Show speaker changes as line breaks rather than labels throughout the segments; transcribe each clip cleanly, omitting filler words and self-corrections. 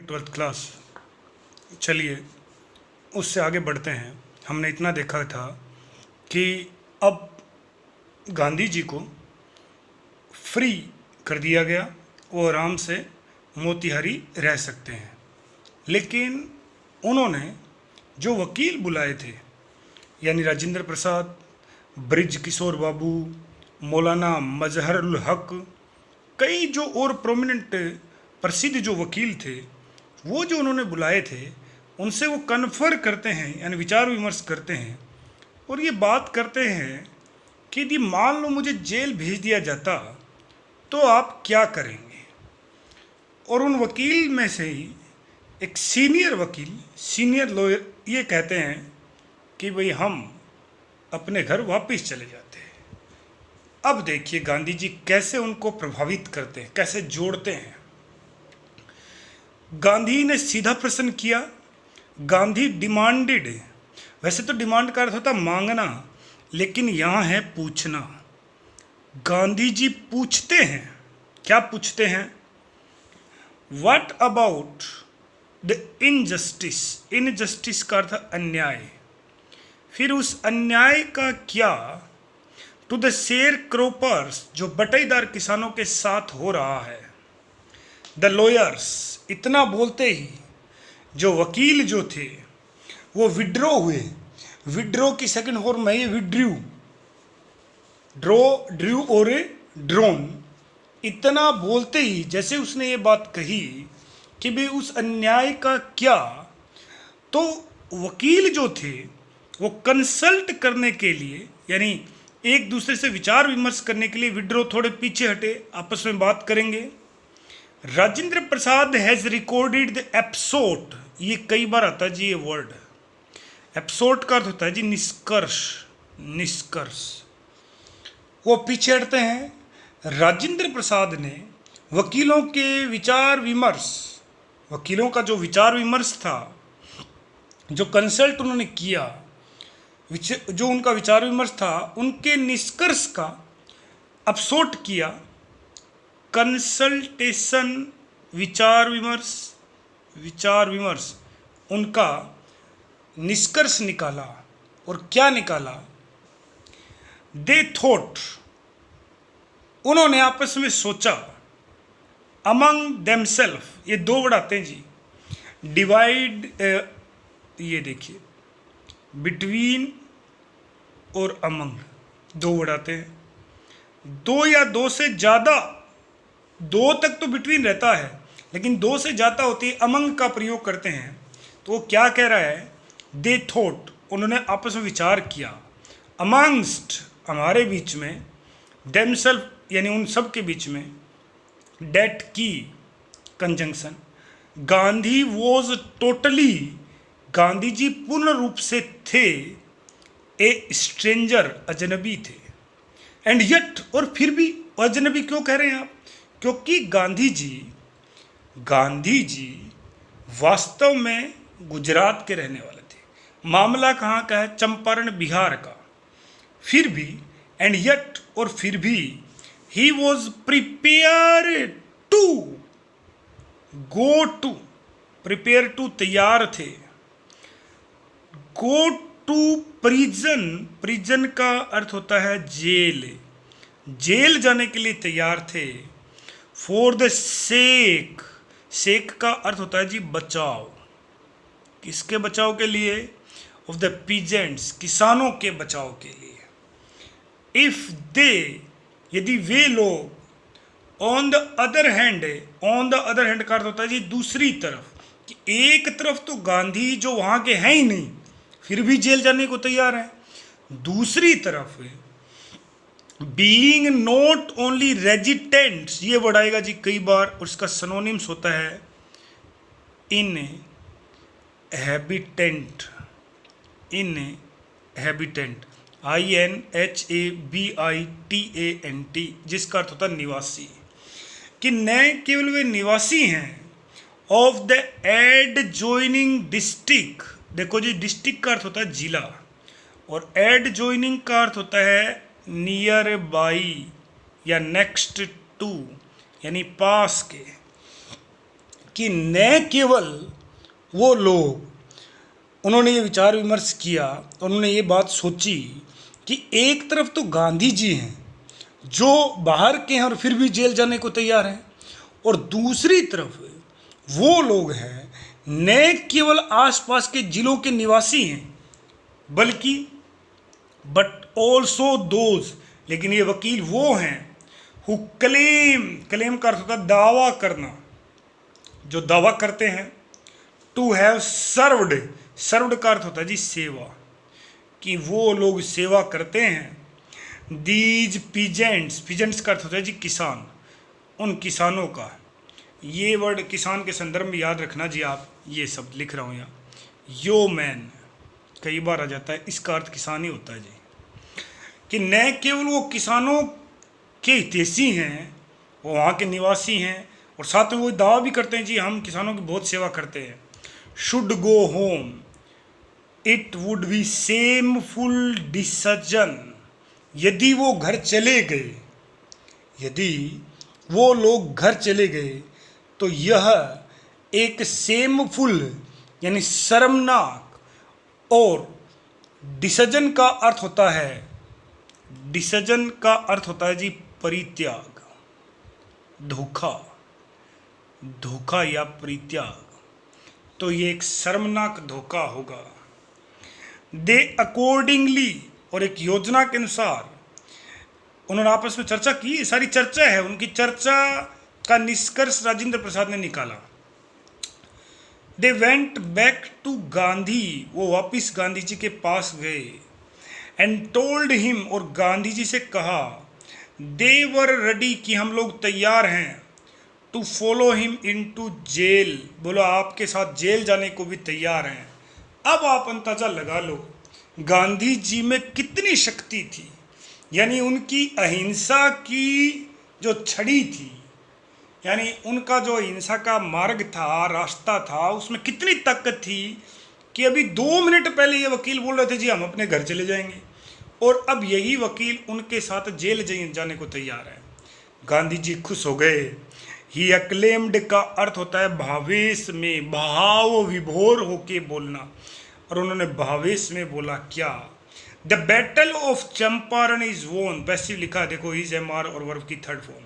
Twelfth class. चलिए उससे आगे बढ़ते हैं। हमने इतना देखा था कि अब गांधी जी को फ्री कर दिया गया, वो आराम से मोतिहारी रह सकते हैं। लेकिन उन्होंने जो वकील बुलाए थे, यानी राजेंद्र प्रसाद, ब्रिज किशोर बाबू, मौलाना मजहरुल हक, कई जो और प्रोमिनेंट प्रसिद्ध जो वकील थे, वो जो उन्होंने बुलाए थे, उनसे वो कन्फर करते हैं, यानी विचार विमर्श करते हैं और ये बात करते हैं कि यदि मान लो मुझे जेल भेज दिया जाता तो आप क्या करेंगे। और उन वकील में से ही एक सीनियर वकील, सीनियर लॉयर ये कहते हैं कि भाई हम अपने घर वापस चले जाते हैं। अब देखिए गांधी जी कैसे उनको प्रभावित करते हैं, कैसे जोड़ते हैं। गांधी ने सीधा प्रश्न किया। गांधी डिमांडेड, वैसे तो डिमांड का अर्थ होता मांगना, लेकिन यहाँ है पूछना। गांधी जी पूछते हैं। क्या पूछते हैं? What about the injustice. Injustice का अर्थ अन्याय। फिर उस अन्याय का क्या टू द शेयर क्रॉपर्स, जो बटाईदार किसानों के साथ हो रहा है। द लॉयर्स, इतना बोलते ही जो वकील जो थे वो विड्रॉ हुए। विड्रॉ की सेकंड फॉर्म है ये विड्रू, ड्रू और ड्रोन। इतना बोलते ही जैसे उसने ये बात कही कि भाई उस अन्याय का क्या, तो वकील जो थे वो कंसल्ट करने के लिए, यानी एक दूसरे से विचार विमर्श करने के लिए विड्रॉ, थोड़े पीछे हटे, आपस में बात करेंगे। Rajendra Prasad has recorded the episode. ये कई बार आता है जी ये वर्ड। एपिसोड का अर्थ होता है जी निष्कर्ष, निष्कर्ष। वो पीछे हटते हैं। राजेंद्र प्रसाद ने वकीलों के विचार विमर्श, वकीलों का जो विचार विमर्श था, जो कंसल्ट उन्होंने किया, जो उनका विचार विमर्श था, उनके निष्कर्ष का अपसोट किया। कंसल्टेशन, विचार विमर्श, विचार विमर्श, उनका निष्कर्ष निकाला। और क्या निकाला? दे थॉट, उन्होंने आपस में सोचा। अमंग देमसेल्फ, ये दो वर्ड आते हैं जी। डिवाइड, ये देखिए बिटवीन और अमंग, दो वर्ड आते हैं। दो या दो से ज़्यादा, दो तक तो बिटवीन रहता है, लेकिन दो से ज़्यादा होती है, अमंग का प्रयोग करते हैं। तो वो क्या कह रहा है? दे थॉट, उन्होंने आपस में विचार किया। अमंगस्ट, हमारे बीच में। देमसेल्फ, यानी उन सब के बीच में। डेट की conjunction. Gandhi was totally, Gandhi ji पूर्ण रूप से थे ए स्ट्रेंजर, अजनबी थे। एंड यट, और फिर भी अजनबी क्यों कह रहे हैं आप? क्योंकि गांधी जी वास्तव में गुजरात के रहने वाले थे। मामला कहाँ का है? चंपारण, बिहार का। फिर भी, एंड यट, और फिर भी, he was prepare to go to, prepare to तैयार थे, गो टू प्रिजन, प्रिजन का अर्थ होता है जेल, जेल जाने के लिए तैयार थे। फॉर द सेक, सेक का अर्थ होता है जी बचाव। किसके बचाव के लिए? ऑफ द पीजेंट्स, किसानों के बचाव के लिए। इफ दे, यदि वे लोग। On the other hand, on the other hand का अर्थ होता है जी दूसरी तरफ, कि एक तरफ तो गांधी जो वहाँ के हैं ही नहीं, फिर भी जेल जाने को तैयार है। दूसरी तरफ बीइंग नॉट ओनली रेजिडेंट्स, ये वर्ड आएगा जी कई बार, और इसका सिनोनिम्स होता है इन हैबिटेंट, इन हैबिटेंट, INHABITANT, जिसका अर्थ होता है निवासी। कि न केवल वे निवासी हैं ऑफ द एडजॉइनिंग डिस्ट्रिक्ट। देखो जी, डिस्ट्रिक्ट का अर्थ होता है जिला, और एडजॉइनिंग का अर्थ होता है नियर बाई या नेक्स्ट टू, यानी पास के। कि न केवल वो लोग, उन्होंने ये विचार विमर्श किया और उन्होंने ये बात सोची कि एक तरफ तो गांधी जी हैं जो बाहर के हैं और फिर भी जेल जाने को तैयार हैं, और दूसरी तरफ वो लोग हैं न केवल आसपास के जिलों के निवासी हैं बल्कि बट ऑल्सो दोज, लेकिन ये वकील वो हैं हु क्लेम का अर्थ होता है दावा करना, जो दावा करते हैं, टू हैव सर्व्ड का अर्थ होता है जी सेवा, कि वो लोग सेवा करते हैं। दीज पीजेंट्स का अर्थ होता है जी किसान, उन किसानों का, ये वर्ड किसान के संदर्भ में याद रखना जी आप, ये सब लिख रहा हूँ यहाँ, यो मैन कई बार आ जाता है, इसका अर्थ किसान ही होता है जी, कि न केवल वो किसानों के हितैषी हैं, वो वहाँ के निवासी हैं, और साथ में वो दावा भी करते हैं जी हम किसानों की बहुत सेवा करते हैं। Should go home, it would B shameful decision, यदि वो घर चले गए, यदि वो लोग घर चले गए तो यह एक शेमफुल यानी शर्मनाक, और डिसीजन का अर्थ होता है, डिसीजन का अर्थ होता है जी परित्याग, धोखा या परित्याग, तो ये एक शर्मनाक धोखा होगा। दे अकॉर्डिंगली, और एक योजना के अनुसार उन्होंने आपस में चर्चा की, सारी चर्चा है, उनकी चर्चा का निष्कर्ष राजेंद्र प्रसाद ने निकाला। They went back to Gandhi, वो वापिस गांधी जी के पास गए, एंड टोल्ड हिम, और गांधी जी से कहा, दे वर रेडी, कि हम लोग तैयार हैं, to follow him into jail, बोलो आपके साथ जेल जाने को भी तैयार हैं। अब आप अंदाजा लगा लो गांधी जी में कितनी शक्ति थी, यानी उनकी अहिंसा की जो छड़ी थी, यानी उनका जो अहिंसा का मार्ग था, रास्ता था, उसमें कितनी ताकत थी कि अभी 2 मिनट पहले ये वकील बोल रहे थे जी हम अपने घर चले जाएंगे, और अब यही वकील उनके साथ जेल जाने को तैयार है। गांधी जी खुश हो गए। ही अक्लेम्ड का अर्थ होता है भावेश में, भाव विभोर होके बोलना, और उन्होंने भावेश में बोला क्या, the battle of Champaran is वोन, पैसिव लिखा देखो इज एम आर और वर्ब की थर्ड फॉर्म,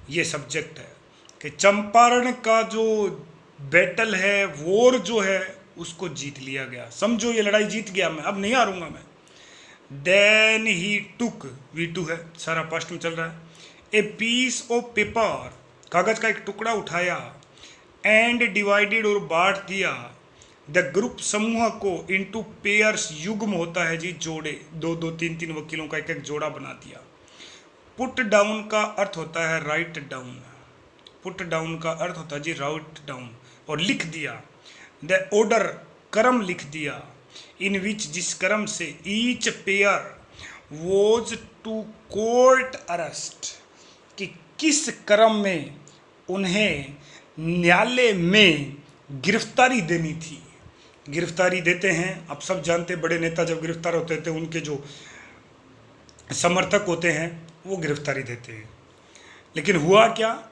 ये सब्जेक्ट है कि चंपारण का जो बैटल है, वॉर जो है, उसको जीत लिया गया, समझो ये लड़ाई जीत गया मैं, अब नहीं हारूंगा मैं। देन ही टुक, V2 है, सारा पास्ट में चल रहा है, ए पीस ऑफ पेपर, कागज का एक टुकड़ा उठाया, एंड डिवाइडेड, और बांट दिया, द ग्रुप समूह को, इनटू पेयर्स, युग्म होता है जी जोड़े, 2-2 3-3 वकीलों का एक जोड़ा बना दिया। पुट डाउन का अर्थ होता है राइट डाउन, पुट डाउन का अर्थ होता है जी राइट डाउन, और लिख दिया। द ऑर्डर, क्रम लिख दिया, इन विच, जिस क्रम से, each pair was to court arrest, कि किस क्रम में उन्हें न्यायालय में गिरफ्तारी देनी थी। गिरफ्तारी देते हैं, आप सब जानते, बड़े नेता जब गिरफ्तार होते थे उनके जो समर्थक होते हैं वो गिरफ्तारी देते हैं। लेकिन हुआ क्या,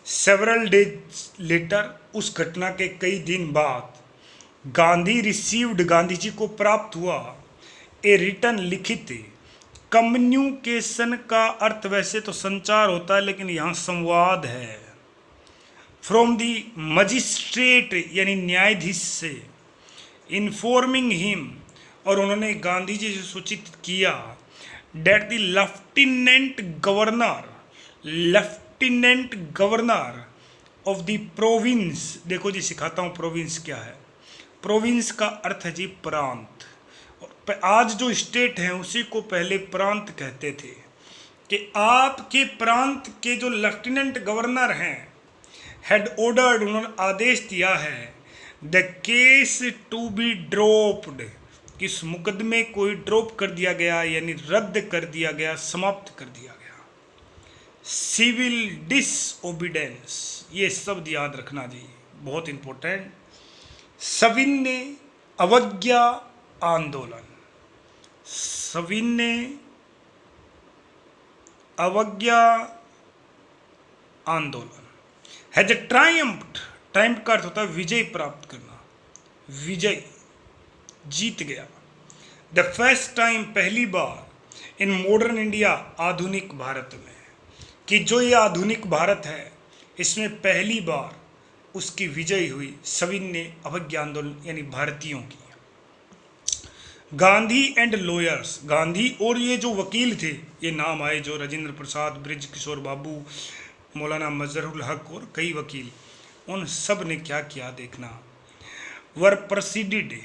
सेवरल डेज लेटर, उस घटना के कई दिन बाद, गांधी रिसीव्ड, गांधी जी को प्राप्त हुआ, ए रिटन, लिखित, कम्युनिकेशन का अर्थ वैसे तो संचार होता है लेकिन यहाँ संवाद है, फ्रॉम दी मजिस्ट्रेट यानी न्यायाधीश से, इन्फॉर्मिंग हिम, और उन्होंने गांधी जी से सूचित किया, that the lieutenant governor of the province, देखो जी सिखाता हूँ प्रोविंस क्या है। प्रोविंस का अर्थ है जी प्रांत, और आज जो स्टेट हैं उसी को पहले प्रांत कहते थे, कि आपके प्रांत के जो लेफ्टिनेंट गवर्नर हैं, हैड ऑर्डर्ड, उन्होंने आदेश दिया है, the case to be dropped, किस मुकदमे को ड्रॉप कर दिया गया, यानी रद्द कर दिया गया, समाप्त कर दिया गया। सिविल डिसओबीडेंस, ये शब्द याद रखना जी, बहुत इंपॉर्टेंट। सविनय अवज्ञा आंदोलन, सविनय अवज्ञा आंदोलन, हैज ट्रायम्फ्ड, ट्रायम्फ का अर्थ होता है विजय प्राप्त करना, विजय, जीत गया। द फर्स्ट टाइम, पहली बार, इन मॉडर्न इंडिया, आधुनिक भारत में, कि जो ये आधुनिक भारत है इसमें पहली बार उसकी विजय हुई सविनय अवज्ञा आंदोलन यानी भारतीयों की। गांधी एंड लॉयर्स, गांधी और ये जो वकील थे, ये नाम आए जो राजेंद्र प्रसाद, ब्रिज किशोर बाबू, मौलाना मजहरुल हक और कई वकील, उन सब ने क्या किया देखना। वर प्रोसीडेड,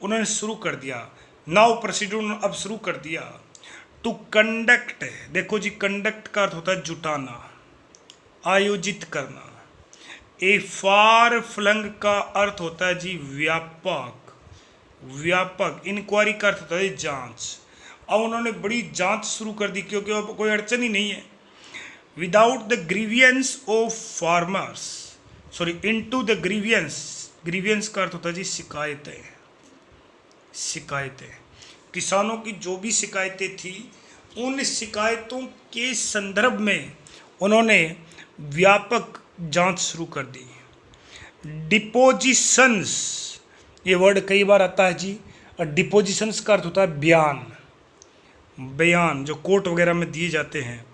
उन्होंने शुरू कर दिया, नाउ प्रोसीडेड, उन्होंने अब शुरू कर दिया, टू कंडक्ट, देखो जी कंडक्ट का अर्थ होता है जुटाना, आयोजित करना। ए फार फ्लंग का अर्थ होता है जी व्यापक, व्यापक। इंक्वायरी का अर्थ होता है जांच। अब उन्होंने बड़ी जांच शुरू कर दी क्योंकि अब कोई अड़चन ही नहीं है। Without the grievance of farmers, sorry, into the grievance, grievance का अर्थ होता है जी शिकायतें, शिकायतें। किसानों की जो भी शिकायतें थी उन शिकायतों के संदर्भ में उन्होंने व्यापक जांच शुरू कर दी। डिपोजिशंस, ये वर्ड कई बार आता है जी, और डिपोजिशंस का अर्थ होता है बयान, बयान जो कोर्ट वगैरह में दिए जाते हैं।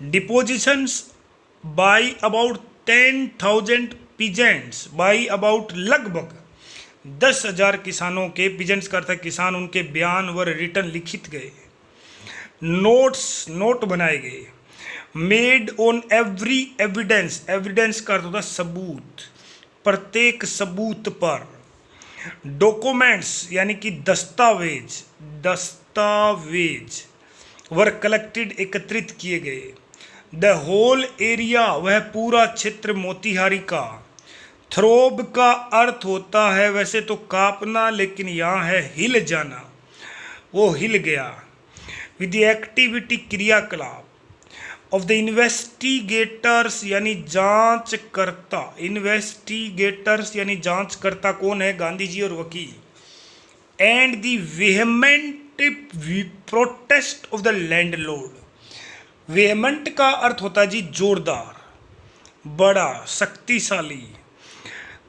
Depositions by about 10,000 peasants, by about लगभग 10,000 किसानों के, पीजेंट्स का अर्थ है किसान, उनके बयान व रिटर्न लिखित गए। नोट्स, नोट बनाए गए। Made on every evidence, evidence का अर्थ होता है सबूत, प्रत्येक सबूत पर। डॉक्यूमेंट्स यानी कि दस्तावेज, दस्तावेज वर कलेक्टेड, एकत्रित किए गए। द होल एरिया, वह पूरा क्षेत्र मोतिहारी का। थ्रोब का अर्थ होता है वैसे तो कांपना, लेकिन यहाँ है हिल जाना, वो हिल गया। विद द एक्टिविटी, क्रियाकलाप, ऑफ द इन्वेस्टिगेटर्स यानी जांचकर्ता, इन्वेस्टिगेटर्स यानी जांचकर्ता कौन है, गांधी जी और वकील। And the vehement protest of the landlord, vehement का अर्थ होता है जी जोरदार, बड़ा, शक्तिशाली।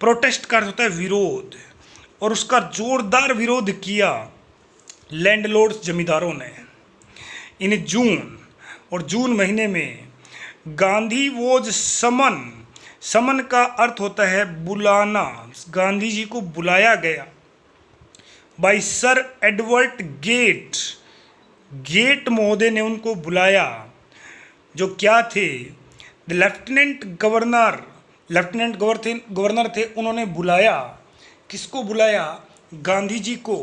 प्रोटेस्ट का अर्थ होता है विरोध, और उसका जोरदार विरोध किया लैंडलॉर्ड्स, जमींदारों ने। इन जून, और जून महीने में गांधी वॉज समन, समन का अर्थ होता है बुलाना, गांधी जी को बुलाया गया। By sir Edward Gait, Gait महोदय ने उनको बुलाया, जो क्या थे, the lieutenant governor, lieutenant governor थे, उन्होंने बुलाया, किसको बुलाया, गांधी जी को।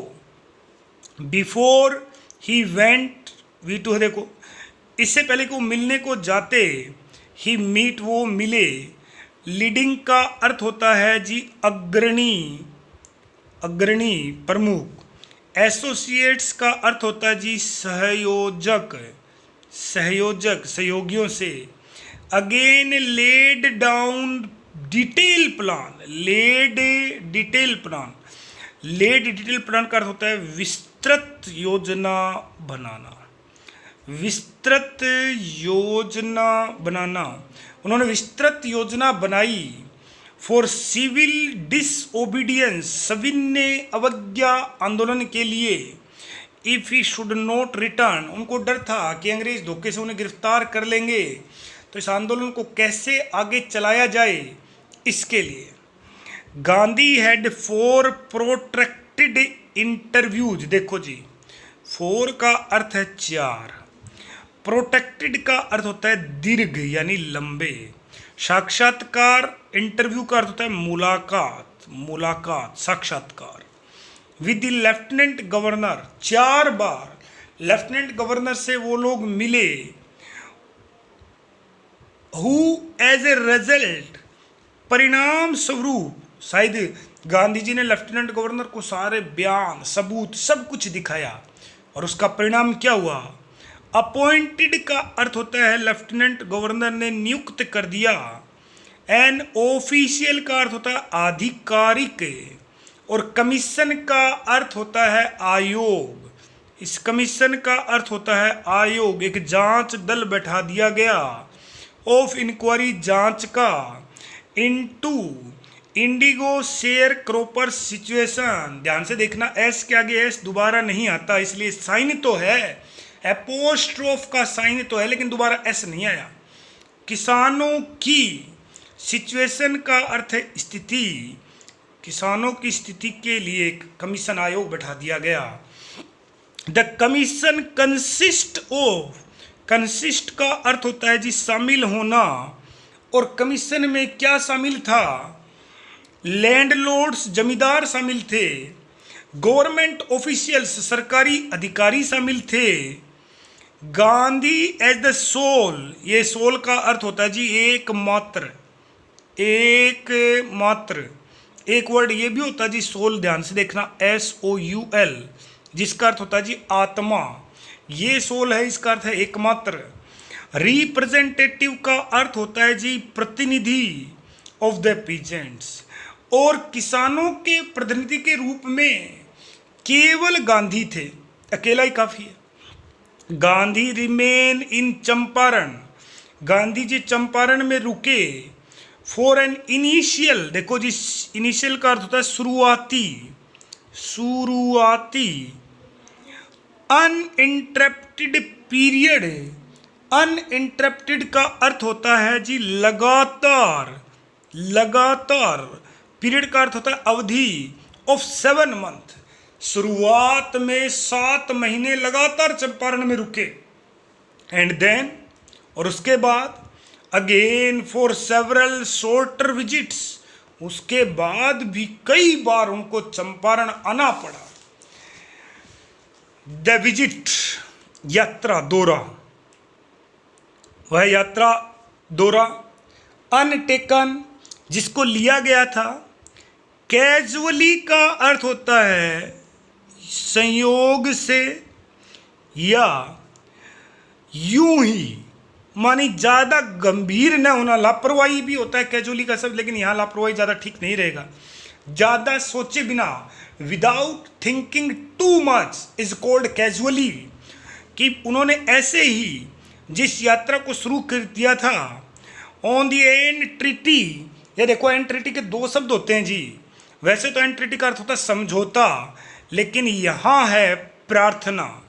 बिफोर ही वेंट, V2 है देखो, इससे पहले कि वो मिलने को जाते, ही मीट, वो मिले। लीडिंग का अर्थ होता है जी अग्रणी, अग्रणी, प्रमुख। एसोसिएट्स का अर्थ होता है जी सहयोजक, सहयोजक, सहयोगियों से। Again laid down detail plan, laid detail plan, laid detail plan का अर्थ होता है विस्तृत योजना बनाना, विस्तृत योजना बनाना। उन्होंने विस्तृत योजना बनाई फॉर सिविल डिसओबीडियंस, सविनय अवज्ञा आंदोलन के लिए। If he should not return, उनको डर था कि अंग्रेज धोखे से उन्हें गिरफ्तार कर लेंगे, तो इस आंदोलन को कैसे आगे चलाया जाए, इसके लिए। गांधी हैड 4 प्रोट्रैक्टेड इंटरव्यूज, देखो जी, 4 का अर्थ है 4, प्रोटेक्टेड का अर्थ होता है दीर्घ यानी लंबे। साक्षात्कार, इंटरव्यू का अर्थ होता है मुलाकात, मुलाकात, साक्षात्कार। With the lieutenant governor, 4 bar lieutenant governor से वो लोग मिले। हु एज ए रिजल्ट, परिणाम स्वरूप, शायद गांधी जी ने लेफ्टिनेंट गवर्नर को सारे बयान, सबूत, सब कुछ दिखाया, और उसका परिणाम क्या हुआ। अपॉइंटेड का अर्थ होता है लेफ्टिनेंट गवर्नर ने नियुक्त कर दिया। एन ऑफिशियल का अर्थ होता है आधिकारिक, और कमीशन का अर्थ होता है आयोग। इस कमीशन का अर्थ होता है आयोग, एक जांच दल बैठा दिया गया। ऑफ इंक्वायरी, जांच का। Into Indigo share cropper situation. ध्यान से देखना, एस के आगे एस दोबारा नहीं आता, इसलिए साइन तो है, एपोस्ट्रोफ का साइन तो है, लेकिन दोबारा एस नहीं आया। किसानों की सिचुएशन का अर्थ है स्थिति, किसानों की स्थिति के लिए एक कमीशन आयोग बैठा दिया गया। The commission consist of, consist का अर्थ होता है जी शामिल होना, और कमीशन में क्या शामिल था? लैंडलॉर्ड्स जमींदार शामिल थे, गवर्नमेंट ऑफिशियल्स सरकारी अधिकारी शामिल थे, गांधी एज द सोल, ये सोल का अर्थ होता है जी एकमात्र, एकमात्र, एक वर्ड ये भी होता है जी सोल, ध्यान से देखना, SOUL, जिसका अर्थ होता है जी आत्मा, ये सोल है, इसका अर्थ है एकमात्र। रिप्रेजेंटेटिव का अर्थ होता है जी प्रतिनिधि ऑफ द पीजेंट्स, और किसानों के प्रतिनिधि के रूप में केवल गांधी थे, अकेला ही काफी है। गांधी रिमेन इन चंपारण, गांधी जी चंपारण में रुके फॉर एन इनिशियल, देखो जी इनिशियल का अर्थ होता है शुरुआती, शुरुआती, अनइंटरप्टेड पीरियड, अनइंटरप्टेड का अर्थ होता है जी लगातार, लगातार, पीरियड का अर्थ होता है अवधि, ऑफ 7 मंथ, शुरुआत में 7 महीने लगातार चंपारण में रुके, एंड देन, और उसके बाद again for several shorter visits, उसके बाद भी कई बार उनको चंपारण आना पड़ा। द विजिट, यात्रा, दौरा, वह यात्रा दौरा, अनटेकन, जिसको लिया गया था। कैजुअली का अर्थ होता है संयोग से या यूं ही, मानी ज़्यादा गंभीर न होना, लापरवाही भी होता है कैजुअली का शब्द, लेकिन यहाँ लापरवाही ज़्यादा ठीक नहीं रहेगा। ज़्यादा सोचे बिना, without thinking too much is called casually, कि उन्होंने ऐसे ही जिस यात्रा को शुरू कर दिया था। ऑन द एंट्रीटी, ये देखो एंट्रीटी के 2 शब्द होते हैं जी, वैसे तो एंट्रीटी का अर्थ होता है समझौता, लेकिन यहाँ है प्रार्थना,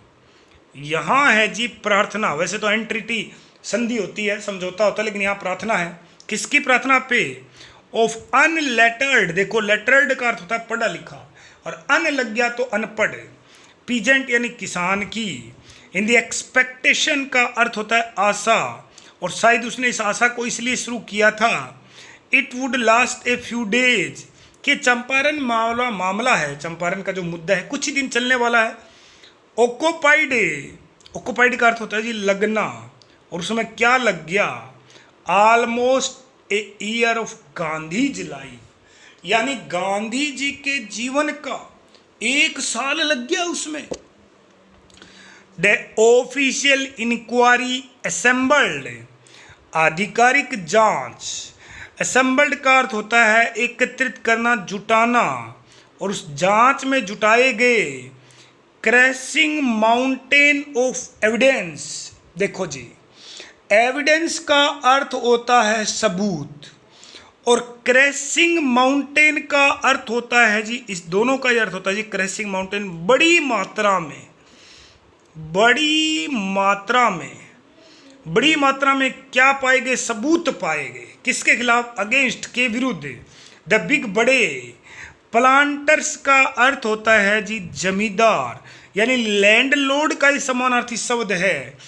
यहाँ है जी प्रार्थना। वैसे तो एंट्रीटी संधि होती है, समझौता होता है, लेकिन यहाँ प्रार्थना है। किसकी प्रार्थना पे? ऑफ अनलेटर्ड, देखो लेटर्ड का अर्थ होता है पढ़ा लिखा, और अन लग गया तो अनपढ़, पीजेंट यानी किसान की। इन द एक्सपेक्टेशन का अर्थ होता है आशा, और शायद उसने इस आशा को इसलिए शुरू किया था, it would last a few days, कि चंपारण मामला है, चंपारण का जो मुद्दा है कुछ ही दिन चलने वाला है। ऑक्युपाइड, ऑक्युपाइड का अर्थ होता है जी लगना, और उसमें क्या लग गया? Almost a year of Gandhi's life, यानी गांधी जी के जीवन का 1 साल लग गया उसमें। द ऑफिशियल इंक्वायरी असेंबल्ड, आधिकारिक जांच, असेंबल्ड का अर्थ होता है एकत्रित करना, जुटाना, और उस जांच में जुटाए गए क्रैशिंग माउंटेन ऑफ एविडेंस। देखो जी, एविडेंस का अर्थ होता है सबूत, और क्रैशिंग माउंटेन का अर्थ होता है जी, इस दोनों का ही अर्थ होता है जी क्रैशिंग माउंटेन, बड़ी मात्रा में, बड़ी मात्रा में, बड़ी मात्रा में क्या पाए गए? सबूत पाए गए। किसके खिलाफ? अगेंस्ट, के विरुद्ध। द बिग, बड़े। प्लांटर्स का अर्थ होता है जी जमींदार, यानी लैंडलॉर्ड का ही समानार्थी शब्द है।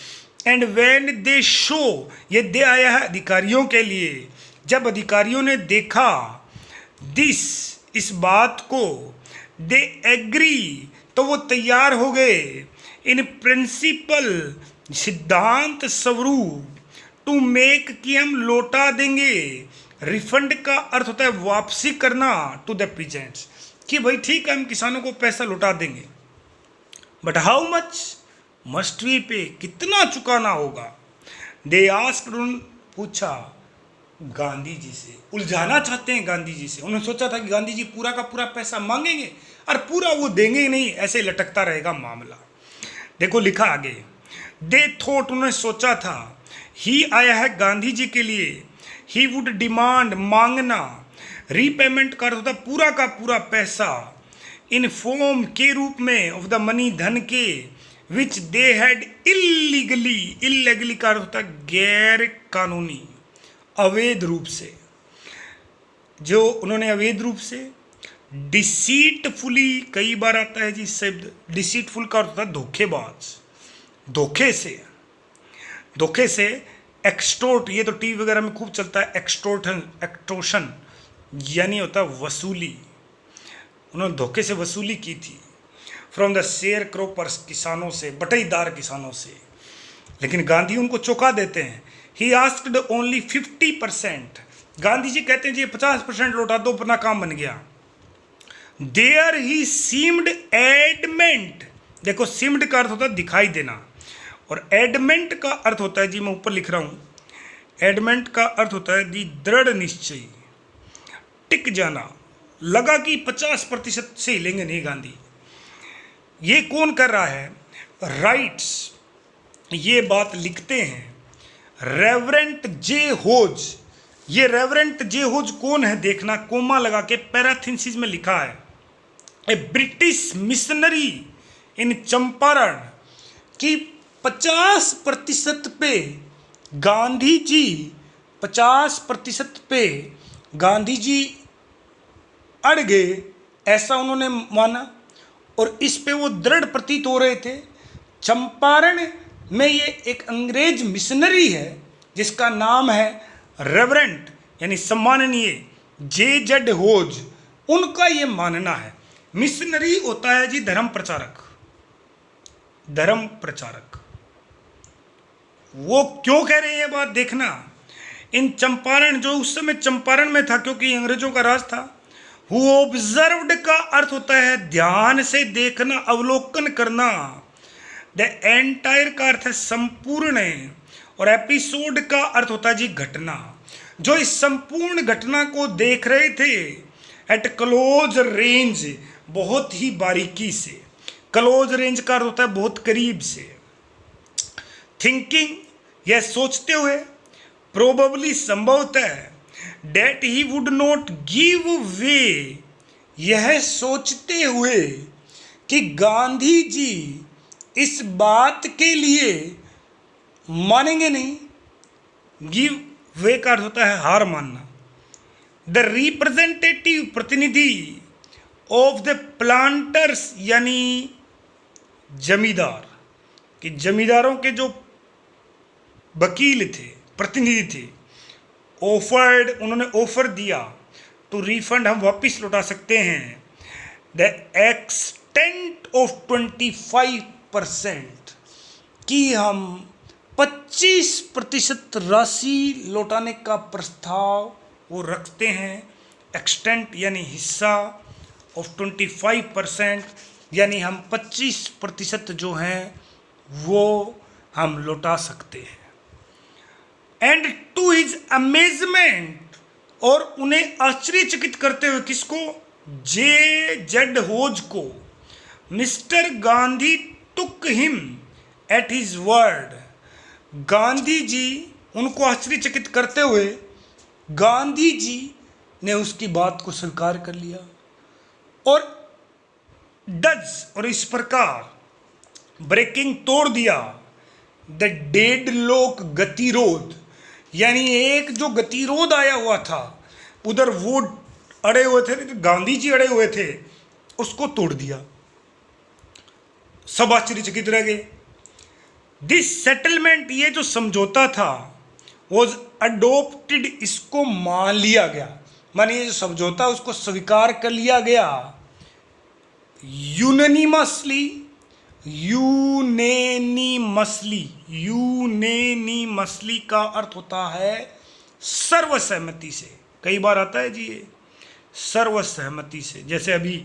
एंड व्हेन दे शो, ये दे आया है अधिकारियों के लिए, जब अधिकारियों ने देखा दिस, इस बात को, दे एग्री, तो वो तैयार हो गए, इन प्रिंसिपल, सिद्धांत स्वरूप, टू मेक, कि हम लौटा देंगे, रिफंड का अर्थ होता है वापसी करना, टू द पीजेंट्स, कि भाई ठीक है हम किसानों को पैसा लौटा देंगे, but how much must we pay, कितना चुकाना होगा। दे आस्क्ड, पूछा गांधी जी से, उलझाना चाहते हैं गांधी जी से। उन्होंने सोचा था कि गांधी जी पूरा का पूरा पैसा मांगेंगे और पूरा वो देंगे ही नहीं, ऐसे लटकता रहेगा मामला। देखो लिखा आगे, दे थॉट, उन्होंने सोचा था, ही आया है गांधी जी के लिए, ही वुड डिमांड, मांगना। रीपेमेंट का अर्थ होता है पूरा का पूरा पैसा, इन फॉर्म के रूप में, ऑफ द मनी धन के, विच दे हैड इलीगली, इलीगली का अर्थ होता है गैर कानूनी, अवैध रूप से, जो उन्होंने अवैध रूप से। डिसीटफुली कई बार आता है जी शब्द, डिसीटफुल का अर्थ होता है धोखेबाज, धोखे से, धोखे से। एक्सटोर्ट, ये तो टीवी वगैरह में खूब चलता है, एक्सटोर्टन, एक्सटोर्शन यानी होता है वसूली, उन्होंने धोखे से वसूली की थी। फ्रॉम द शेयर क्रॉपर्स, किसानों से, बटाईदार किसानों से। लेकिन गांधी उनको चौंका देते हैं। He asked only 50%, Gandhi ji कहते हैं जी 50% लौटा दो, अपना काम बन गया। देयर ही सीम्ड एडमेंट, देखो सीम्ड का अर्थ होता है दिखाई देना, और एडमेंट का अर्थ होता है जी, मैं ऊपर लिख रहा हूं, एडमेंट का अर्थ होता है जी दृढ़ निश्चय, टिक जाना, लगा कि 50% से हिलेंगे नहीं गांधी। ये कौन कर रहा है? राइट्स, ये बात लिखते हैं रेवरेंट जे होज। ये रेवरेंट जे होज कौन है देखना, कोमा लगा के पैराथिंसिस में लिखा है, ए ब्रिटिश मिशनरी इन चंपारण, कि 50% पे गांधी जी, 50% पे गांधी जी अड़ गए, ऐसा उन्होंने माना, और इस पे वो दृढ़ प्रतीत हो रहे थे। चंपारण में ये एक अंग्रेज मिशनरी है जिसका नाम है रेवरेंट यानी सम्माननीय जे होज, उनका ये मानना है। मिशनरी होता है जी धर्म प्रचारक, धर्म प्रचारक। वो क्यों कह रहे हैं ये बात देखना। इन चंपारण, जो उस समय चंपारण में था क्योंकि अंग्रेजों का राज था, हु ऑब्जर्व्ड का अर्थ होता है ध्यान से देखना, अवलोकन करना। द एंटायर का अर्थ है संपूर्ण, और एपिसोड का अर्थ होता है जी घटना, जो इस संपूर्ण घटना को देख रहे थे एट क्लोज रेंज, बहुत ही बारीकी से। क्लोज रेंज का अर्थ होता है बहुत करीब से। थिंकिंग, यह सोचते हुए, प्रोबेबली संभवतः, that he would not give way, यह सोचते हुए कि गांधी जी इस बात के लिए मानेंगे नहीं। गिव वे का अर्थ होता है हार मानना। द रिप्रेजेंटेटिव, प्रतिनिधि, ऑफ द प्लांटर्स यानी जमींदार, कि जमींदारों के जो वकील थे, प्रतिनिधि थे, ऑफर्ड, उन्होंने ऑफर दिया, तो रिफंड हम वापस लौटा सकते हैं। द एक्सटेंट ऑफ 25%, कि हम 25% राशि लौटाने का प्रस्ताव वो रखते हैं। एक्सटेंट यानी हिस्सा, ऑफ 25% यानी हम 25% जो हैं वो हम लौटा सकते हैं। एंड टू हिज अमेजमेंट, और उन्हें आश्चर्यचकित करते हुए, किसको? जे होज को, mister Gandhi took him at his word, Gandhi ji उनको आश्चर्यचकित करते हुए गांधी जी ने उसकी बात को स्वीकार कर लिया। और डज, और इस प्रकार ब्रेकिंग, तोड़ दिया, द डेडलॉक, गतिरोध, यानी एक जो गतिरोध आया हुआ था, उधर वो अड़े हुए थे, गांधी जी अड़े हुए थे, उसको तोड़ दिया। सब आश्चर्यचकित रह गए। दिस सेटलमेंट, ये जो समझौता था, वॉज अडोप्टेड, इसको मान लिया गया, माने ये जो समझौता उसको स्वीकार कर लिया गया। यूनानिमसली, यूनेनिमसली, यूनेनिमसली का अर्थ होता है सर्वसहमति से। कई बार आता है जी ये सर्वसहमति से। जैसे अभी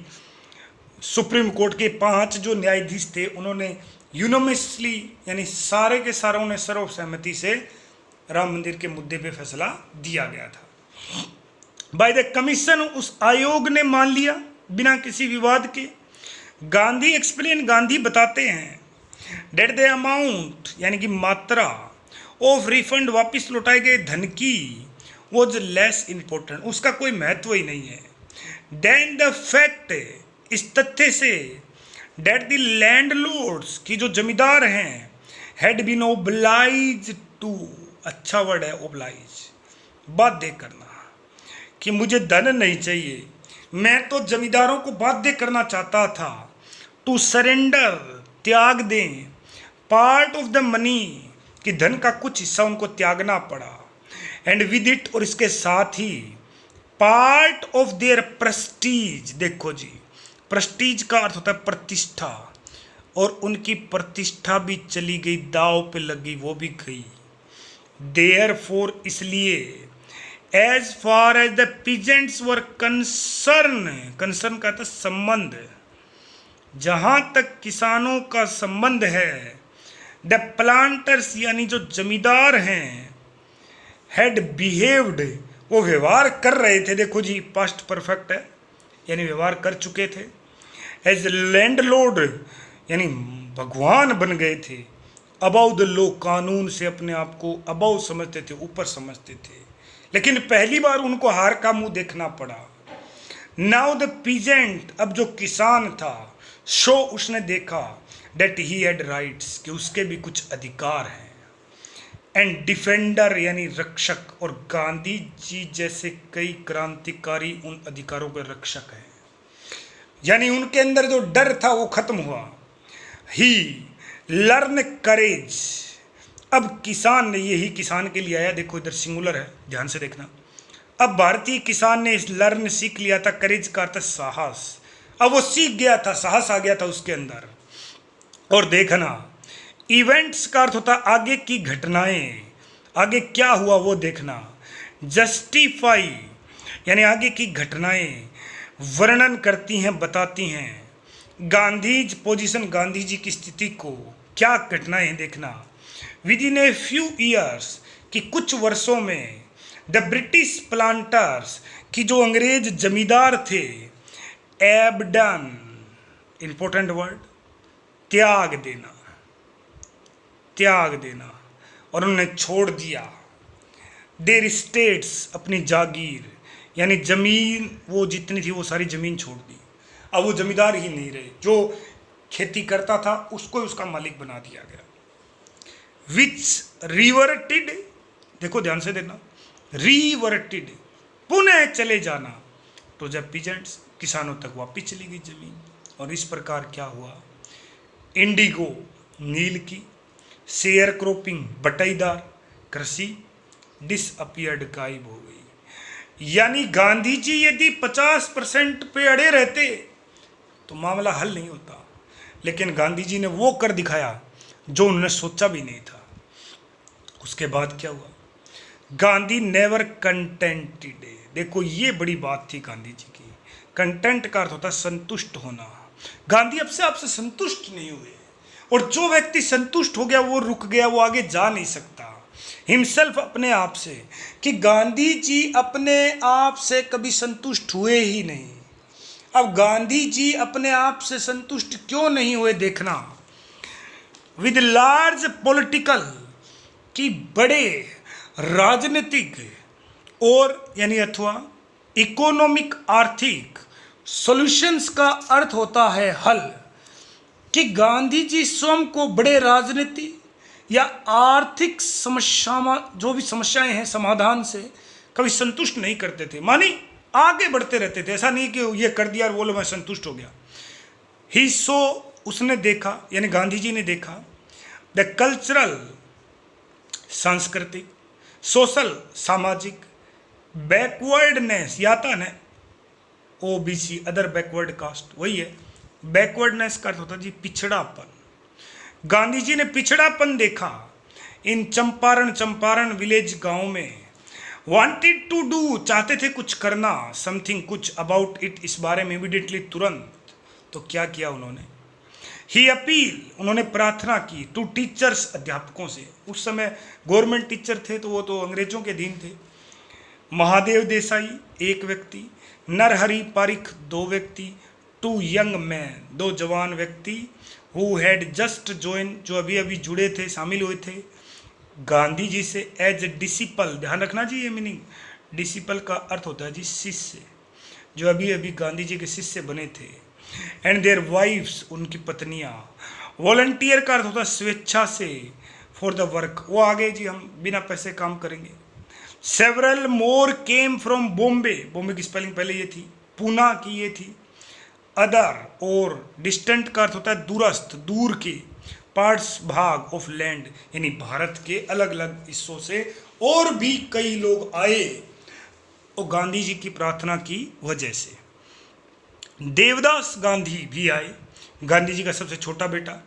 सुप्रीम कोर्ट के 5 जो न्यायाधीश थे, उन्होंने यूनानिमसली यानी सारे के सारे उन्हें सर्वसहमति से राम मंदिर के मुद्दे पे फैसला दिया गया था। बाय द कमीशन, उस आयोग ने मान लिया बिना किसी विवाद के। गांधी एक्सप्लेन, गांधी बताते हैं, डेट द अमाउंट यानी कि मात्रा, ऑफ रिफंड, वापिस लौटाए गए धन की, वॉज लेस इम्पोर्टेंट, उसका कोई महत्व ही नहीं है। देन द फैक्ट, इस तथ्य से, डेट द लैंडलॉर्ड्स, की जो जमींदार हैं, हैड बीन ओब्लाइज टू, अच्छा वर्ड है ओब्लाइज, बाध्य करना, कि मुझे धन नहीं चाहिए, मैं तो जमींदारों को बाध्य करना चाहता था, टू सरेंडर, त्याग दें, पार्ट ऑफ द मनी, कि धन का कुछ हिस्सा उनको त्यागना पड़ा, एंड विद इट, और इसके साथ ही, पार्ट ऑफ देयर प्रेस्टीज, देखो जी, प्रेस्टीज का अर्थ होता है प्रतिष्ठा, और उनकी प्रतिष्ठा भी चली गई, दाव पे लगी, वो भी गई। देयरफॉर, इसलिए, as far as the peasants were concerned, concern का था संबंध, जहां तक किसानों का संबंध है, द प्लांटर्स, यानी जो जमींदार हैं, हैड बिहेव्ड, वो व्यवहार कर रहे थे, देखो जी पास्ट परफेक्ट है, यानी व्यवहार कर चुके थे, एज लैंडलॉर्ड, यानी भगवान बन गए थे, अबाउ द लॉ, कानून से अपने आप को अबाउ समझते थे, ऊपर समझते थे, लेकिन पहली बार उनको हार का मुंह देखना पड़ा। नाउ द पीजेंट, अब जो किसान था, शो, उसने देखा, डेट ही हैड राइट्स, कि उसके भी कुछ अधिकार हैं, एंड डिफेंडर, यानी रक्षक, और गांधी जी जैसे कई क्रांतिकारी उन अधिकारों के रक्षक हैं, यानी उनके अंदर जो डर था वो खत्म हुआ। ही लर्न करेज, अब किसान ने, यही किसान के लिए आया, देखो इधर सिंगुलर है, ध्यान से देखना, अब भारतीय किसान ने इस लर्न सीख लिया था, करेज का अर्थ साहस, अब वो सीख गया था, साहस आ गया था उसके अंदर। और देखना, इवेंट्स का अर्थ होता आगे की घटनाएं, आगे क्या हुआ वो देखना। जस्टिफाई, यानी आगे की घटनाएं वर्णन करती हैं, बताती हैं। गांधीज पोजीशन, गांधी जी की स्थिति को, क्या घटनाएं देखना। With in a few years, कि कुछ वर्षों में, द ब्रिटिश प्लांटर्स, की जो अंग्रेज जमींदार थे, एबडन, इंपॉर्टेंट वर्ड, त्याग देना, त्याग देना, और उन्होंने छोड़ दिया, देयर स्टेट्स, अपनी जागीर, यानी जमीन वो जितनी थी वो सारी जमीन छोड़ दी, अब वो जमींदार ही नहीं रहे, जो खेती करता था उसको उसका मालिक बना दिया गया। विच रिवर्टेड, देखो ध्यान से देखना, रिवर्टेड, पुनः चले जाना, तो जब पीजेंट्स, किसानों तक वापिस चली गई जमीन। और इस प्रकार क्या हुआ, इंडिगो, नील की, शेयर क्रॉपिंग, बटाईदार कृषि, डिसअपियर्ड, गायब हो गई। यानी गांधी जी यदि 50% पे अड़े रहते तो मामला हल नहीं होता, लेकिन गांधी जी ने वो कर दिखाया जो उन्होंने सोचा भी नहीं था। उसके बाद क्या हुआ, गांधी नेवर कंटेंटेड, देखो ये बड़ी बात थी गांधी जी की। कंटेंट का अर्थ होता है संतुष्ट होना, गांधी अब से आपसे संतुष्ट नहीं हुए, और जो व्यक्ति संतुष्ट हो गया वो रुक गया, वो आगे जा नहीं सकता। हिमसेल्फ, अपने आप से, कि गांधी जी अपने आप से कभी संतुष्ट हुए ही नहीं। अब गांधी जी अपने आप से संतुष्ट क्यों नहीं हुए देखना। विद लार्ज पॉलिटिकल, कि बड़े राजनीतिक और यानी अथवा इकोनॉमिक, आर्थिक सॉल्यूशंस का अर्थ होता है हल, कि गांधी जी स्वयं को बड़े राजनीति या आर्थिक समस्या, जो भी समस्याएं हैं, समाधान से कभी संतुष्ट नहीं करते थे, मानी आगे बढ़ते रहते थे, ऐसा नहीं कि ये कर दिया और बोलो मैं संतुष्ट हो गया। ही सो, उसने देखा, यानी गांधी जी ने देखा, द कल्चरल, सांस्कृतिक, सोशल, सामाजिक, बैकवर्डनेस, या था ना ओबीसी, अदर बैकवर्ड कास्ट, वही है बैकवर्डनेस का अर्थ होता है जी पिछड़ापन। गांधी जी ने पिछड़ापन देखा इन चंपारण विलेज, गांव में। वांटेड टू डू, चाहते थे कुछ करना, समथिंग, कुछ, अबाउट इट, इस बारे में, इमीडिएटली, तुरंत। तो क्या किया उन्होंने, ही अपील, उन्होंने प्रार्थना की, टू टीचर्स, अध्यापकों से। उस समय गवर्नमेंट टीचर थे तो वो तो अंग्रेजों के अधीन थे। महादेव देसाई एक व्यक्ति, नरहरि पारिख दो व्यक्ति, टू यंग मैन, दो जवान व्यक्ति, हु हैड जस्ट ज्वाइन, जो अभी अभी जुड़े थे, शामिल हुए थे गांधी जी से, एज ए डिसिपल, ध्यान रखना जी ये मीनिंग, डिसिपल का अर्थ होता है जी शिष्य, जो अभी अभी गांधी जी के शिष्य बने थे। एंड देयर वाइफ्स, उनकी पत्नियां। वॉलंटियर का अर्थ होता है स्वेच्छा से, फॉर द वर्क, वो आगे जी हम बिना पैसे काम करेंगे। Several more came from Bombay, Bombay की स्पेलिंग पहले ये थी, पूना की ये थी। अदर और डिस्टेंट का अर्थ होता है दूरस्थ, दूर के। पार्ट्स, भाग ऑफ लैंड, यानी भारत के अलग अलग हिस्सों से और भी कई लोग आए और गांधी जी की प्रार्थना की वजह से। देवदास गांधी भी आए, गांधी जी का सबसे छोटा बेटा।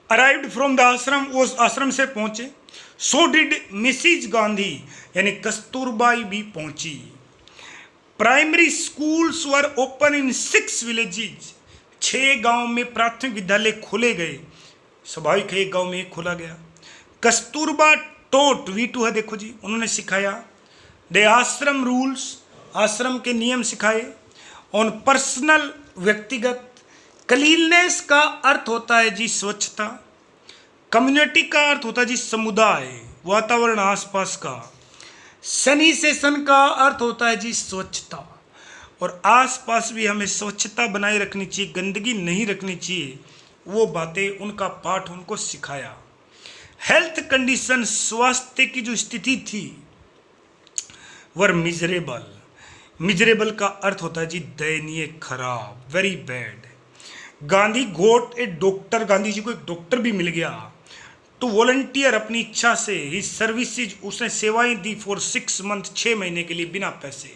अराइव्ड फ्रॉम द आश्रम, वो आश्रम से पहुंचे। सो डिड मिसिज गांधी, यानी कस्तूरबाई भी पहुंची। Primary schools were open in 6 villages, 6 गांव में प्राथमिक विद्यालय खोले गए। स्वाभाविक है, एक गांव में एक खोला गया। कस्तूरबा टोट, V2 है देखो जी, उन्होंने सिखाया। दे आश्रम रूल्स, आश्रम के नियम सिखाए। ऑन पर्सनल, व्यक्तिगत। क्लीननेस का अर्थ होता है जी स्वच्छता। कम्युनिटी का अर्थ होता है जी समुदाय, वातावरण आसपास का। सैनिटेशन का अर्थ होता है जी स्वच्छता, और आसपास भी हमें स्वच्छता बनाए रखनी चाहिए, गंदगी नहीं रखनी चाहिए, वो बातें उनका पाठ उनको सिखाया। हेल्थ कंडीशन, स्वास्थ्य की जो स्थिति थी, वर मिजरेबल। मिजरेबल का अर्थ होता है जी दयनीय, खराब, वेरी बैड। गांधी गोट ए डॉक्टर, गांधी जी को एक डॉक्टर भी मिल गया। टू वॉलंटियर, अपनी इच्छा से। ही सर्विसेज, उसने सेवाएं दी। फॉर 6 मंथ, 6 महीने के लिए बिना पैसे।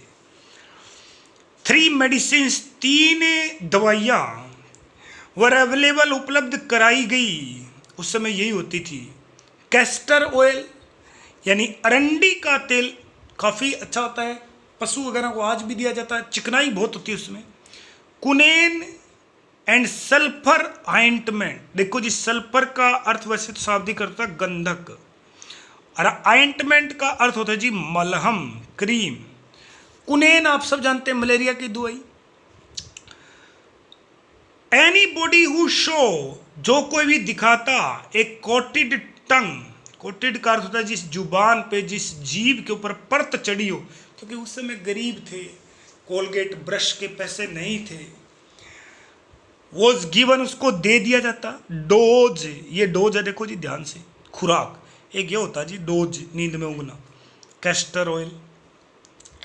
3 मेडिसिन, 3 दवाइयाँ। वर अवेलेबल, उपलब्ध कराई गई, उस समय यही होती थी। कैस्टर ऑयल, यानी अरंडी का तेल काफ़ी अच्छा होता है, पशु वगैरह को आज भी दिया जाता है, चिकनाई बहुत होती है उसमें। कुनेन एंड सल्फर आइंटमेंट, देखो जी सल्फर का अर्थ वैसे तो शाब्दिक अर्थ होता है गंधक, और आइंटमेंट का अर्थ होता है जी मलहम, क्रीम। कुनेन आप सब जानते हैं, मलेरिया की दवाई। एनी बॉडी हु शो, जो कोई भी दिखाता। एक कोटेड टंग, कोटेड का अर्थ होता है जिस जुबान पे, जिस जीभ के ऊपर परत चढ़ी हो, क्योंकि उस समय गरीब थे, कोलगेट ब्रश के पैसे नहीं थे। वॉज गिवन, उसको दे दिया जाता। डोज, ये डोज है देखो जी ध्यान से, खुराक। एक ये होता जी डोज, नींद में उगना। Castor oil.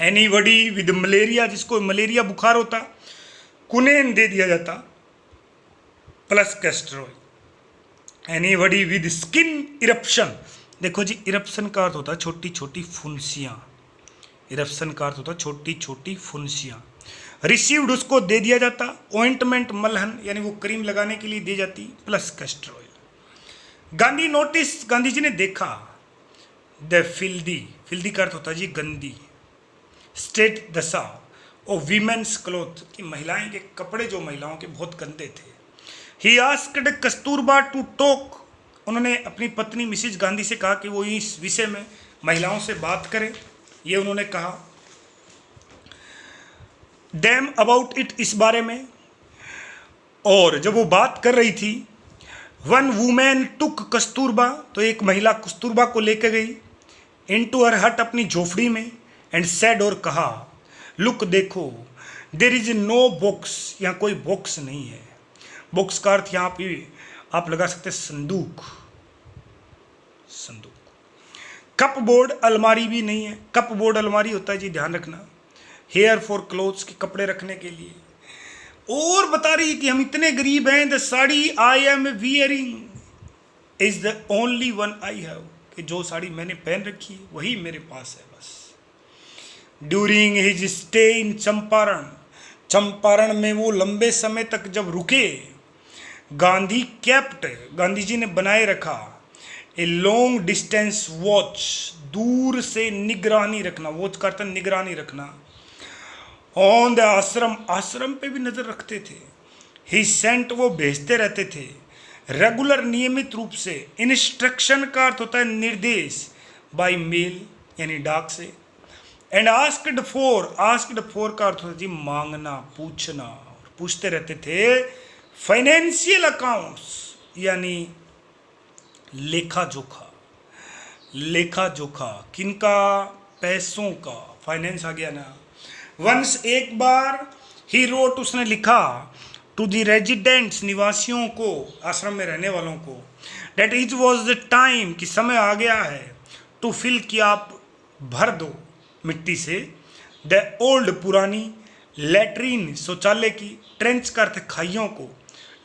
Anybody with malaria, जिसको मलेरिया बुखार होता, कुनेन दे दिया जाता plus castor oil. Anybody with skin eruption, देखो जी इरप्शन का अर्थ होता है छोटी छोटी फुंसियाँ, इरप्शन का अर्थ होता है छोटी छोटी फुंसियाँ। रिसीव्ड, उसको दे दिया जाता। ऑइंटमेंट, मलहन, यानी वो क्रीम लगाने के लिए दी जाती, plus castor oil. Gandhi notice, Gandhi ji ने देखा। द फिल्दी, फिल्दी का अर्थ होता है जी गंदी। स्टेट, दशा। और वीमेन्स क्लोथ, कि महिलाएं के कपड़े जो महिलाओं के बहुत गंदे थे। He asked Kasturba to talk, उन्होंने अपनी पत्नी मिसिज गांधी से कहा कि वो इस विषय में महिलाओं से बात करें, ये उन्होंने कहा। देम अबाउट इट, इस बारे में। और जब वो बात कर रही थी, वन वुमेन टुक कस्तूरबा, तो एक महिला कस्तूरबा को लेकर गई। इनटू हर हट, अपनी झोपड़ी में। एंड सेड, और कहा, लुक देखो, देर इज नो बॉक्स, यहाँ कोई बॉक्स नहीं है। बॉक्स का अर्थ यहाँ पे आप लगा सकते संदूक, संदूक। कप बोर्ड, अलमारी भी नहीं है। कप बोर्ड अलमारी होता है जी, ध्यान रखना। हेयर फॉर क्लोथ्स, के कपड़े रखने के लिए। और बता रही है कि हम इतने गरीब हैं। The sari I am wearing is the only one I have, कि जो साड़ी मैंने पहन रखी है वही मेरे पास है बस। During his stay in Champaran, Champaran में वो लंबे समय तक जब रुके, गांधी कैप्ट, गांधी जी ने बनाए रखा। ए लॉन्ग डिस्टेंस वॉच, दूर से निगरानी रखना, वॉच का अर्थ निगरानी रखना। ऑन द आश्रम, आश्रम पे भी नजर रखते थे। ही सेंट, वो भेजते रहते थे। रेगुलर, नियमित रूप से। इंस्ट्रक्शन का अर्थ होता है निर्देश, बाय मेल, यानी डाक से। And asked for, asked for का अर्थ होता है जी मांगना, पूछना, पूछते रहते थे। फाइनेंशियल अकाउंट्स, यानी लेखा जोखा, लेखा जोखा, किनका? पैसों का, फाइनेंस आ गया ना। वंस एक बार ही रोट, उसने लिखा टू द रेजिडेंट्स, निवासियों को, आश्रम में रहने वालों को, that it was the time, कि समय आ गया है, टू फिल, कि आप भर दो मिट्टी से, द ओल्ड, पुरानी, लेटरीन, शौचालय की, ट्रेंच का अर्थ खाइयों को,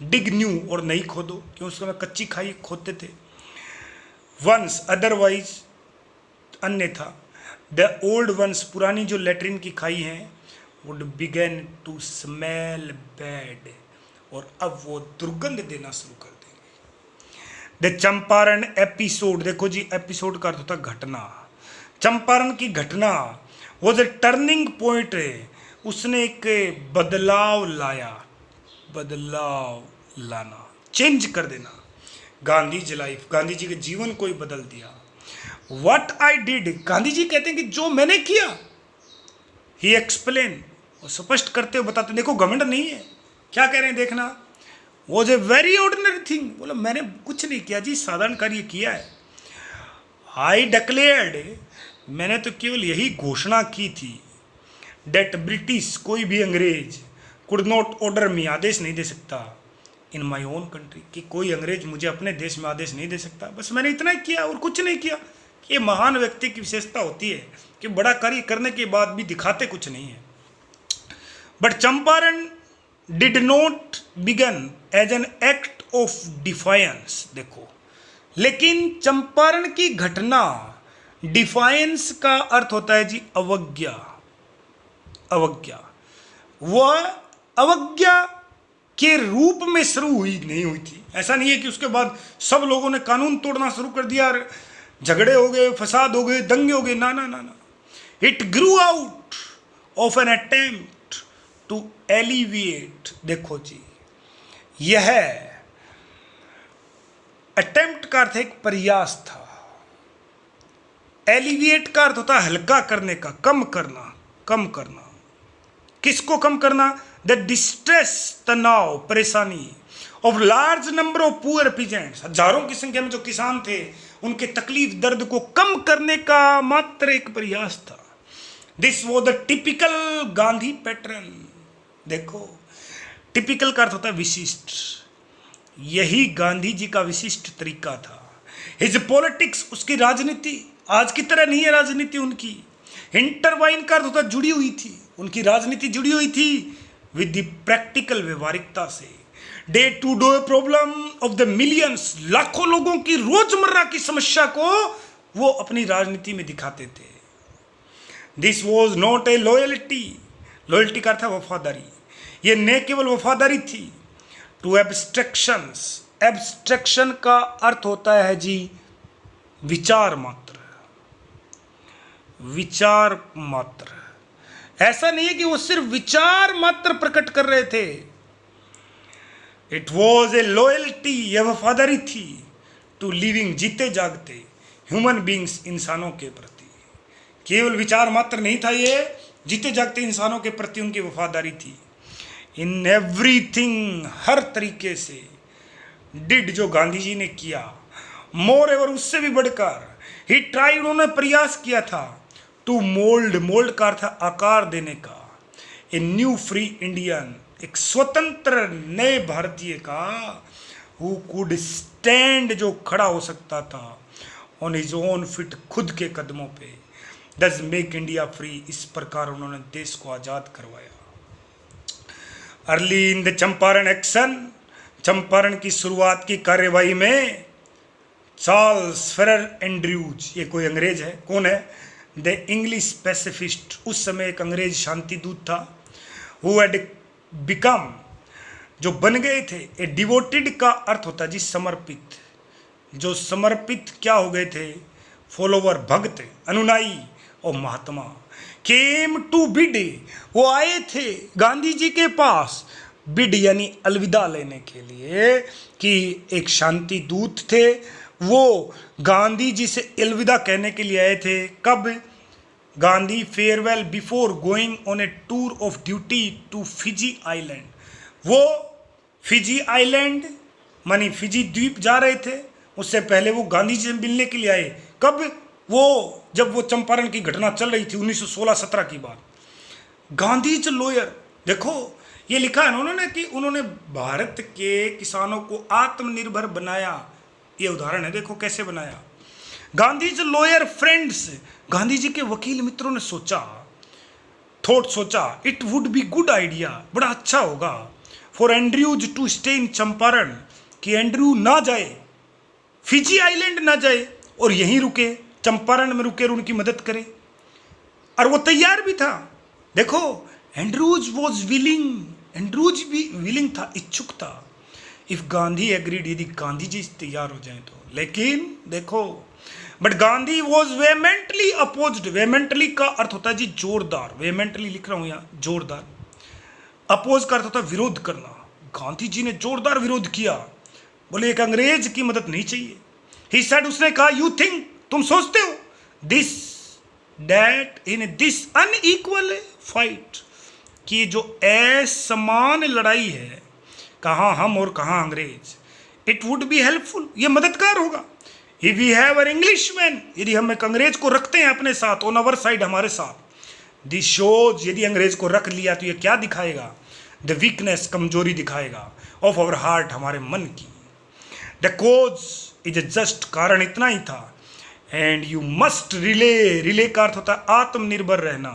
डिग न्यू, और नई खोदो, क्यों उस समय कच्ची खाई खोदते थे। वंस, अदरवाइज, अन्यथा, द ओल्ड वंस, पुरानी जो लेटरिन की खाई हैं, would begin to smell bad, और अब वो दुर्गंध देना शुरू कर देंगे। द चंपारण एपिसोड, देखो जी, एपिसोड का अर्थ होता घटना। चंपारण की घटना वो द टर्निंग पॉइंट है, उसने एक बदलाव लाया, बदलाव लाना, चेंज कर देना। गांधी जी लाइफ, गांधी जी के जीवन को ही बदल दिया। What I did, Gandhi ji कहते हैं कि जो मैंने किया, ही एक्सप्लेन, और स्पष्ट करते हुए बताते, देखो घमंड नहीं है, क्या कह रहे हैं देखना, was a very ordinary thing, बोला मैंने कुछ नहीं किया जी, साधारण कार्य किया है। आई डिक्लेयर्ड, मैंने तो केवल यही घोषणा की थी, डेट ब्रिटिश, कोई भी अंग्रेज, कुड नॉट ऑर्डर मी, आदेश नहीं दे सकता, इन माई ओन कंट्री, कि कोई अंग्रेज मुझे अपने देश में आदेश नहीं दे सकता। बस मैंने इतना ही किया और कुछ नहीं किया। ये महान व्यक्ति की विशेषता होती है कि बड़ा कार्य करने के बाद भी दिखाते कुछ नहीं है। But Champaran did not begin as an act of defiance, देखो, लेकिन चंपारण की घटना, डिफायंस का अर्थ होता है जी अवज्ञा, अवज्ञा, वह अवज्ञा के रूप में शुरू हुई नहीं हुई थी। ऐसा नहीं है कि उसके बाद सब लोगों ने कानून तोड़ना शुरू कर दिया, झगड़े हो गए, फसाद हो गए, दंगे हो गए, ना ना ना ना। It grew out of an attempt to alleviate, देखो जी, यह अटेम्प्ट का अर्थ एक प्रयास था, एलिविएट का अर्थ होता है हल्का करने का, कम करना, कम करना। किसको कम करना? द डिस्ट्रेस, तनाव, परेशानी of large number of poor peasants, हजारों की संख्या में जो किसान थे, उनके तकलीफ दर्द को कम करने का मात्र एक प्रयास था। This was the typical Gandhi pattern, देखो, टिपिकल का अर्थ होता है विशिष्ट, यही गांधी जी का विशिष्ट तरीका था। हिज पॉलिटिक्स, उसकी राजनीति आज की तरह नहीं है राजनीति उनकी। इंटरवाइन का अर्थ होता है जुड़ी हुई थी, उनकी राजनीति जुड़ी हुई थी विद द प्रैक्टिकल, व्यवहारिकता से। Day to day problem of the millions, लाखों लोगों की रोजमर्रा की समस्या को वो अपनी राजनीति में दिखाते थे। This was not a loyalty, loyalty का अर्थ है वफादारी, ये न केवल वफादारी थी टू एब्स्ट्रैक्शंस, एब्स्ट्रैक्शन का अर्थ होता है जी विचार मात्र, विचार मात्र। ऐसा नहीं है कि वो सिर्फ विचार मात्र प्रकट कर रहे थे, इट वॉज ए लॉयल्टी, यह वफादारी थी टू लिविंग, जीते जागते ह्यूमन बींग्स, इंसानों के प्रति। केवल विचार मात्र नहीं था, ये जीते जागते इंसानों के प्रति उनकी वफादारी थी। इन एवरीथिंग, हर तरीके से, डिड, जो गांधी जी ने किया, मोर एवर, उससे भी बढ़कर, ही ट्राई, उन्होंने प्रयास किया था, टू मोल्ड, मोल्ड का अर्थ आकार देने का, ए न्यू फ्री इंडियन, एक स्वतंत्र नए भारतीय का, हु कुड स्टैंड, जो खड़ा हो सकता था, ऑन हिज ओन फिट, खुद के कदमों पे, दस मेक इंडिया फ्री, इस प्रकार उन्होंने देश को आज़ाद करवाया। Early in the Champaran action, Champaran की शुरुआत की कार्यवाही में, चार्ल्स फेरर एंड्रयूज, ये कोई अंग्रेज है, कौन है? द इंग्लिश पैसिफिस्ट, उस समय एक अंग्रेज शांति दूत था, हु हैड बिकम, जो बन गए थे, ए डिवोटेड का अर्थ होता है जी समर्पित, जो समर्पित क्या हो गए थे? फॉलोवर, भक्त, अनुनायी और महात्मा। केम टू बिड, वो आए थे गांधी जी के पास, बिड यानी अलविदा लेने के लिए, कि एक शांति दूत थे, वो गांधी जी से अलविदा कहने के लिए आए थे। कब? Gandhi farewell before going on a tour of duty to Fiji island, वो फिजी आइलैंड मानी फिजी द्वीप जा रहे थे, उससे पहले वो गांधी जी से मिलने के लिए आए। कब? वो जब वो चंपारण की घटना चल रही थी 1916-17 की बात, गांधी ज लॉयर, देखो ये लिखा है उन्होंने कि उन्होंने भारत के किसानों को आत्मनिर्भर बनाया। ये उदाहरण है, देखो कैसे बनाया। गांधी ज लॉयर फ्रेंड्स, गांधी जी के वकील मित्रों ने सोचा it would be good idea, बड़ा अच्छा होगा for Andrews to stay in Champaran, कि एंड्रयू ना जाए, फिजी आइलैंड ना जाए और यहीं रुके, चंपारण में रुके और उनकी मदद करे। और वो तैयार भी था। देखो एंड्रयूज वॉज विलिंग, एंड्रयूज भी विलिंग था, इच्छुक था। इफ गांधी एग्रीड, यदि गांधी जी तैयार हो जाए तो। लेकिन देखो, but Gandhi was vehemently opposed. Vehemently का अर्थ होता है जी जोरदार, वेमेंटली लिख रहा हूं यहां, जोरदार। अपोज का अर्थ होता है विरोध करना। गांधी जी ने जोरदार विरोध किया, बोले एक अंग्रेज की मदद नहीं चाहिए। ही सेड, उसने कहा, यू थिंक, तुम सोचते हो, this that in this unequal fight, कि जो असमान लड़ाई है, कहाँ हम और कहाँ अंग्रेज, इट वुड बी हेल्पफुल, ये मददगार होगा। If we have an Englishman, यदि हम एक अंग्रेज को रखते हैं अपने साथ, ऑन अवर साइड, हमारे साथ, दिस शोज, यदि अंग्रेज को रख लिया तो ये क्या दिखाएगा, द वीकनेस, कमजोरी दिखाएगा, ऑफ आवर हार्ट, हमारे मन की। द कोज इज जस्ट, कारण इतना ही था। And you must relay, relay का अर्थ होता है आत्मनिर्भर रहना।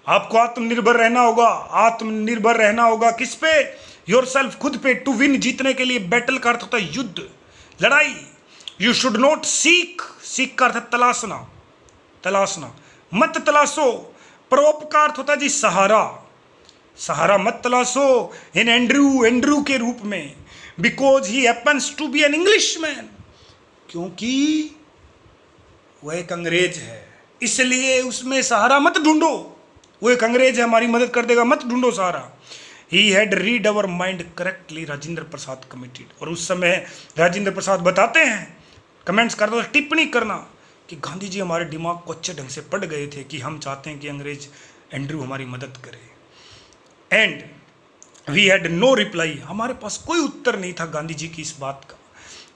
आपको आत्मनिर्भर रहना होगा। आत्मनिर्भर रहना होगा किस पे, योरसेल्फ, खुद पे। टू विन, जीतने के लिए। बैटल का अर्थ होता है युद्ध, लड़ाई। You should not seek, seek का अर्थ है तलाशना, तलाशना, मत तलाशो। प्रोप का अर्थ होता है जी सहारा, सहारा मत तलाशो। इन एंड्रयू, एंड्रयू के रूप में। Because he happens to be an Englishman, क्योंकि वह एक अंग्रेज है, इसलिए उसमें सहारा मत ढूंढो। वो एक अंग्रेज है, हमारी मदद कर देगा, मत ढूंढो सहारा। He had read our mind correctly, Rajendra Prasad committed. और उस समय राजेंद्र प्रसाद बताते हैं, कमेंट्स करते हैं, टिप्पणी करना, कि गांधी जी हमारे दिमाग को अच्छे ढंग से पढ़ गए थे कि हम चाहते हैं कि अंग्रेज एंड्रयू हमारी मदद करे। And we had no reply, हमारे पास कोई उत्तर नहीं था गांधी जी की इस बात का।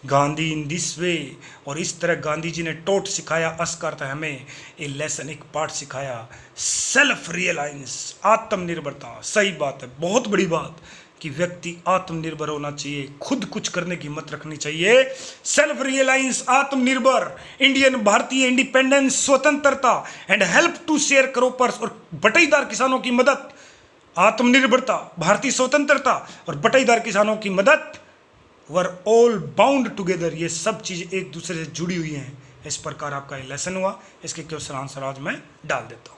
गांधी इन दिस वे, और इस तरह गांधी जी ने टोट सिखाया, अस्कर था हमें ए लेसन, एक पाठ सिखाया, सेल्फ रियलाइंस, आत्मनिर्भरता। सही बात है, बहुत बड़ी बात, कि व्यक्ति आत्मनिर्भर होना चाहिए, खुद कुछ करने की हिम्मत रखनी चाहिए। सेल्फ रियलाइंस, आत्मनिर्भर, इंडियन, भारतीय इंडिपेंडेंस, स्वतंत्रता, and help to sharecroppers, और बटाईदार किसानों की मदद। आत्मनिर्भरता, भारतीय स्वतंत्रता और बटाईदार किसानों की मदद, वर ऑल बाउंड टुगेदर, ये सब चीज़ एक दूसरे से जुड़ी हुई हैं। इस प्रकार आपका ये लेसन हुआ। इसके क्वेश्चन आंसर आज मैं डाल देता हूँ।